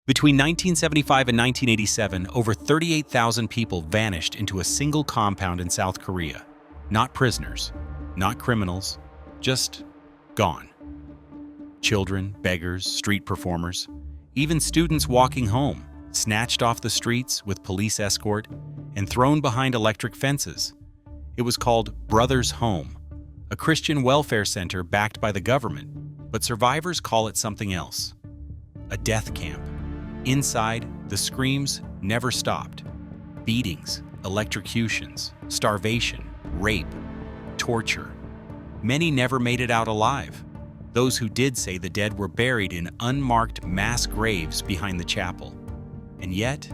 Between 1975 and 1987, over 38,000 people vanished into a single compound in South Korea. Not prisoners, not criminals, just gone. Children, beggars, street performers, even students walking home, snatched off the streets with police escort and thrown behind electric fences. It was called Brothers' Home, a Christian welfare center backed by the government, but survivors call it something else: a death camp. Inside, the screams never stopped. Beatings, electrocutions, starvation, rape, torture. Many never made it out alive. Those who did say the dead were buried in unmarked mass graves behind the chapel. And yet,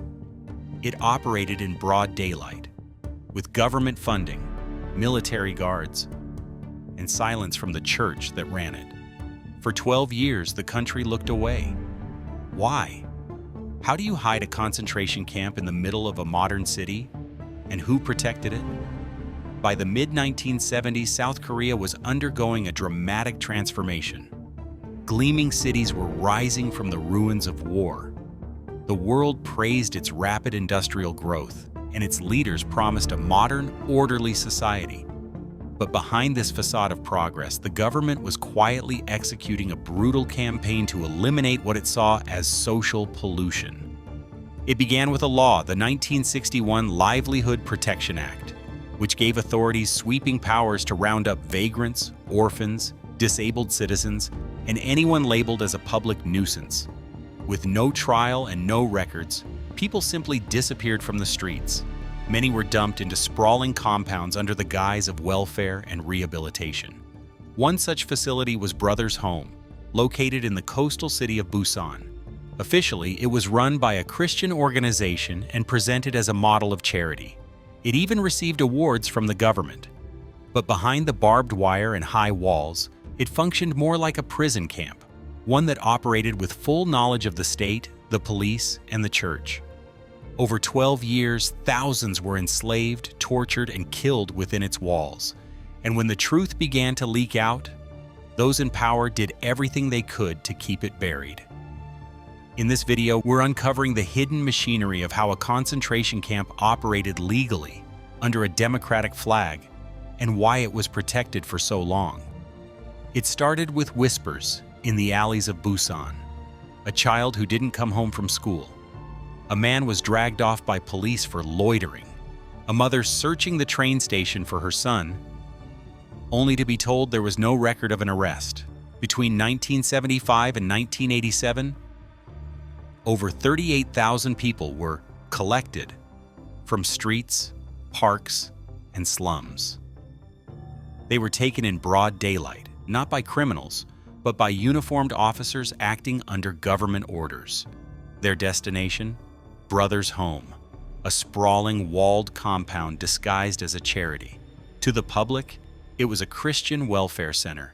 it operated in broad daylight, with government funding, military guards, and silence from the church that ran it. For 12 years, the country looked away. Why? How do you hide a concentration camp in the middle of a modern city? And who protected it? By the mid-1970s, South Korea was undergoing a dramatic transformation. Gleaming cities were rising from the ruins of war. The world praised its rapid industrial growth, and its leaders promised a modern, orderly society. But behind this facade of progress, the government was quietly executing a brutal campaign to eliminate what it saw as social pollution. It began with a law, the 1961 Livelihood Protection Act, which gave authorities sweeping powers to round up vagrants, orphans, disabled citizens, and anyone labeled as a public nuisance. With no trial and no records, people simply disappeared from the streets. Many were dumped into sprawling compounds under the guise of welfare and rehabilitation. One such facility was Brothers' Home, located in the coastal city of Busan. Officially, it was run by a Christian organization and presented as a model of charity. It even received awards from the government. But behind the barbed wire and high walls, it functioned more like a prison camp, one that operated with full knowledge of the state, the police, and the church. Over 12 years, thousands were enslaved, tortured, and killed within its walls. And when the truth began to leak out, those in power did everything they could to keep it buried. In this video, we're uncovering the hidden machinery of how a concentration camp operated legally under a democratic flag and why it was protected for so long. It started with whispers in the alleys of Busan. A child who didn't come home from school. A man was dragged off by police for loitering. A mother searching the train station for her son, only to be told there was no record of an arrest. Between 1975 and 1987, over 38,000 people were collected from streets, parks, and slums. They were taken in broad daylight, not by criminals, but by uniformed officers acting under government orders. Their destination? Brothers' Home, a sprawling walled compound disguised as a charity. To the public, it was a Christian welfare center,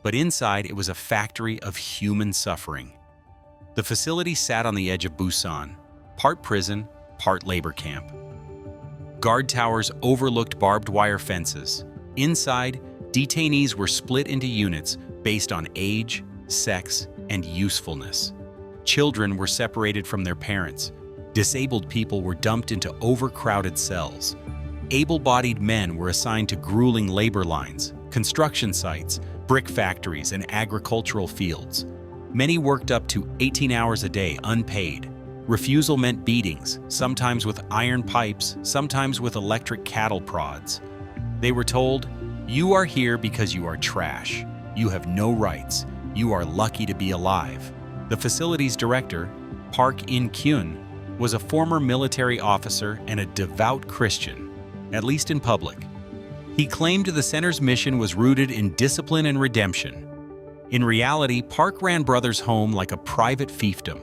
but inside it was a factory of human suffering. The facility sat on the edge of Busan, part prison, part labor camp. Guard towers overlooked barbed wire fences. Inside, detainees were split into units based on age, sex, and usefulness. Children were separated from their parents. Disabled people were dumped into overcrowded cells. Able-bodied men were assigned to grueling labor lines, construction sites, brick factories, and agricultural fields. Many worked up to 18 hours a day, unpaid. Refusal meant beatings, sometimes with iron pipes, sometimes with electric cattle prods. They were told, "You are here because you are trash. You have no rights. You are lucky to be alive." The facility's director, Park In-kyun, was a former military officer and a devout Christian, at least in public. He claimed the center's mission was rooted in discipline and redemption. In reality, Park ran Brothers' Home like a private fiefdom,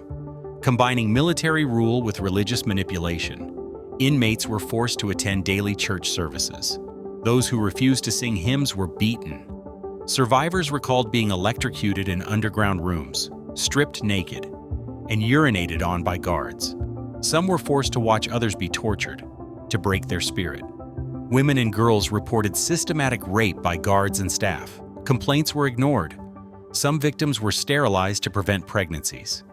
combining military rule with religious manipulation. Inmates were forced to attend daily church services. Those who refused to sing hymns were beaten. Survivors recalled being electrocuted in underground rooms, stripped naked, and urinated on by guards. Some were forced to watch others be tortured, to break their spirit. Women and girls reported systematic rape by guards and staff. Complaints were ignored. Some victims were sterilized to prevent pregnancies.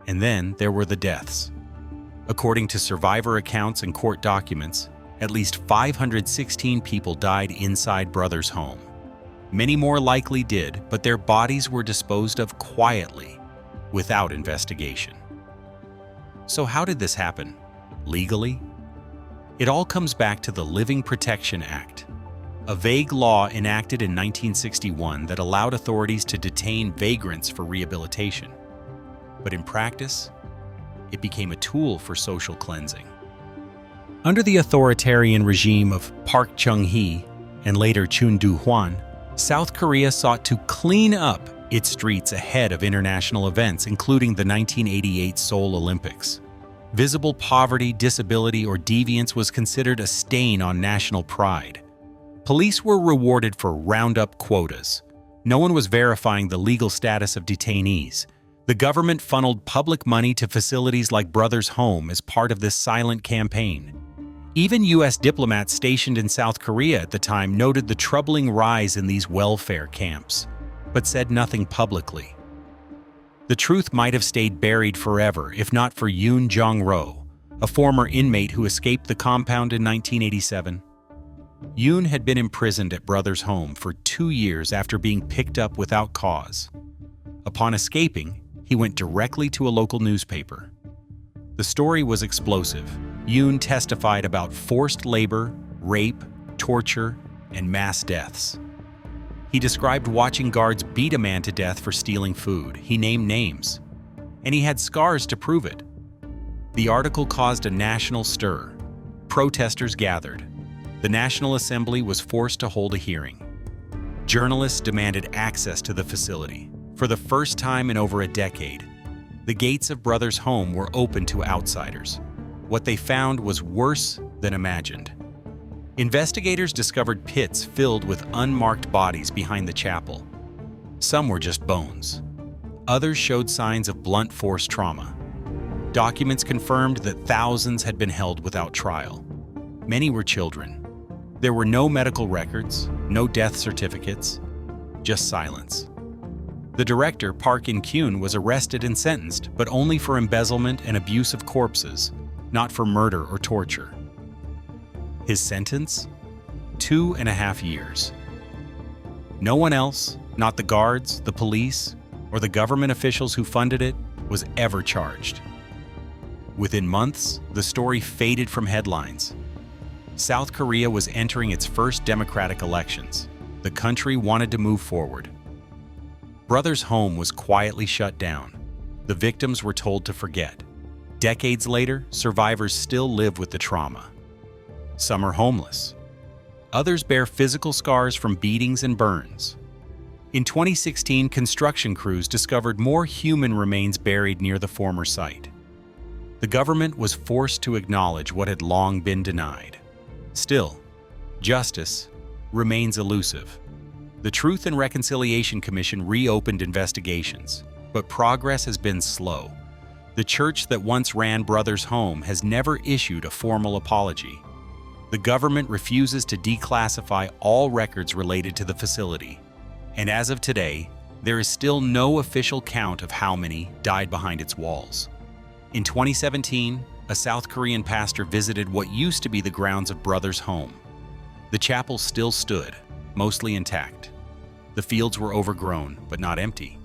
And then there were the deaths. According to survivor accounts and court documents, at least 516 people died inside Brothers' home. Many more likely did, but their bodies were disposed of quietly, without investigation. So how did this happen? Legally? It all comes back to the Living Protection Act, a vague law enacted in 1961 that allowed authorities to detain vagrants for rehabilitation. But in practice, it became a tool for social cleansing. Under the authoritarian regime of Park Chung-hee and later Doo-hwan, South Korea sought to clean up its streets ahead of international events, including the 1988 Seoul Olympics. Visible poverty, disability, or deviance was considered a stain on national pride. Police were rewarded for roundup quotas. No one was verifying the legal status of detainees. The government funneled public money to facilities like Brothers' Home as part of this silent campaign. Even U.S. diplomats stationed in South Korea at the time noted the troubling rise in these welfare camps, but said nothing publicly. The truth might have stayed buried forever if not for Yoon Jong-ro, a former inmate who escaped the compound in 1987. Yoon had been imprisoned at Brothers' Home for 2 years after being picked up without cause. Upon escaping, he went directly to a local newspaper. The story was explosive. Yoon testified about forced labor, rape, torture, and mass deaths. He described watching guards beat a man to death for stealing food. He named names, and he had scars to prove it. The article caused a national stir. Protesters gathered. The National Assembly was forced to hold a hearing. Journalists demanded access to the facility. For the first time in over a decade, the gates of Brothers' Home were open to outsiders. What they found was worse than imagined. Investigators discovered pits filled with unmarked bodies behind the chapel. Some were just bones. Others showed signs of blunt force trauma. Documents confirmed that thousands had been held without trial. Many were children. There were no medical records, no death certificates, just silence. The director, Park In-kyun, was arrested and sentenced, but only for embezzlement and abuse of corpses, not for murder or torture. His sentence? 2.5 years. No one else, not the guards, the police, or the government officials who funded it, was ever charged. Within months, the story faded from headlines. South Korea was entering its first democratic elections. The country wanted to move forward. Brothers' Home was quietly shut down. The victims were told to forget. Decades later, survivors still live with the trauma. Some are homeless. Others bear physical scars from beatings and burns. In 2016, construction crews discovered more human remains buried near the former site. The government was forced to acknowledge what had long been denied. Still, justice remains elusive. The Truth and Reconciliation Commission reopened investigations, but progress has been slow. The church that once ran Brothers' Home has never issued a formal apology. The government refuses to declassify all records related to the facility. And as of today, there is still no official count of how many died behind its walls. In 2017, a South Korean pastor visited what used to be the grounds of Brothers' Home. The chapel still stood, mostly intact. The fields were overgrown, but not empty.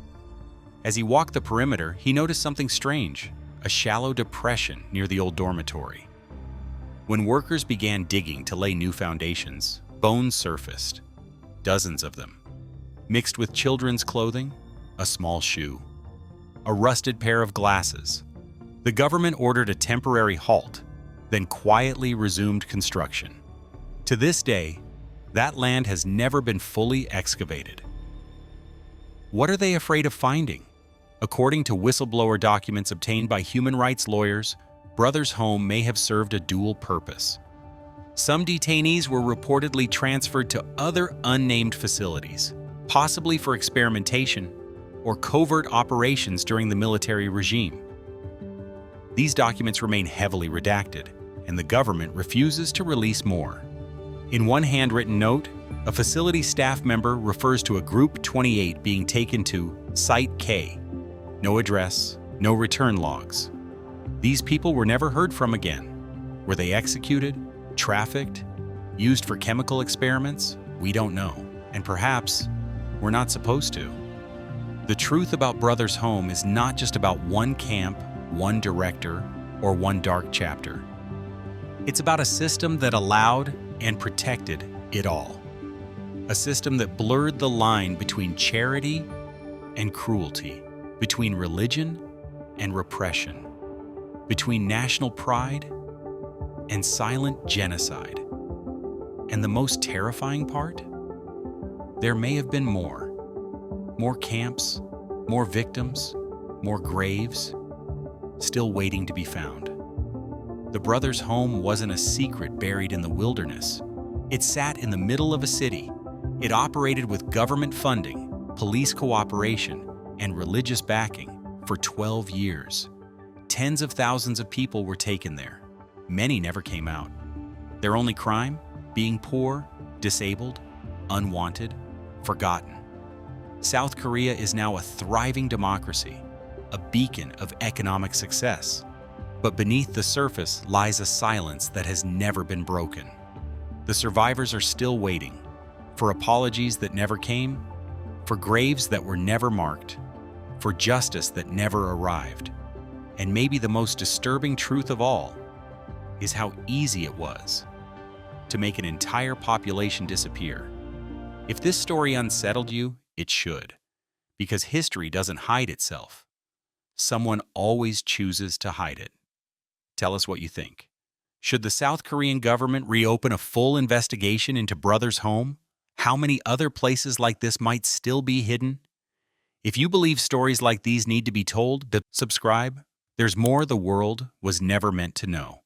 As he walked the perimeter, he noticed something strange, a shallow depression near the old dormitory. When workers began digging to lay new foundations, bones surfaced, dozens of them. Mixed with children's clothing, a small shoe, a rusted pair of glasses. The government ordered a temporary halt, then quietly resumed construction. To this day, that land has never been fully excavated. What are they afraid of finding? According to whistleblower documents obtained by human rights lawyers, Brothers' Home may have served a dual purpose. Some detainees were reportedly transferred to other unnamed facilities, possibly for experimentation or covert operations during the military regime. These documents remain heavily redacted, and the government refuses to release more. In one handwritten note, a facility staff member refers to a Group 28 being taken to Site K. No address, No return logs. These people were never heard from again. Were they executed, trafficked, used for chemical experiments? We don't know, and perhaps we're not supposed to. The truth about Brothers Home is not just about one camp, one director, or one dark chapter. It's about a system that allowed and protected it all. A system that blurred the line between charity and cruelty, between religion and repression, between national pride and silent genocide. And the most terrifying part? There may have been more. More camps, more victims, more graves, still waiting to be found. The Brothers' Home wasn't a secret buried in the wilderness. It sat in the middle of a city. It operated with government funding, police cooperation, and religious backing for 12 years. Tens of thousands of people were taken there. Many never came out. Their only crime? Being poor, disabled, unwanted, forgotten. South Korea is now a thriving democracy, a beacon of economic success. But beneath the surface lies a silence that has never been broken. The survivors are still waiting, for apologies that never came, for graves that were never marked, for justice that never arrived. And maybe the most disturbing truth of all is how easy it was to make an entire population disappear. If this story unsettled you, it should, because history doesn't hide itself. Someone always chooses to hide it. Tell us what you think. Should the South Korean government reopen a full investigation into Brothers' Home? How many other places like this might still be hidden? If you believe stories like these need to be told, subscribe. There's more the world was never meant to know.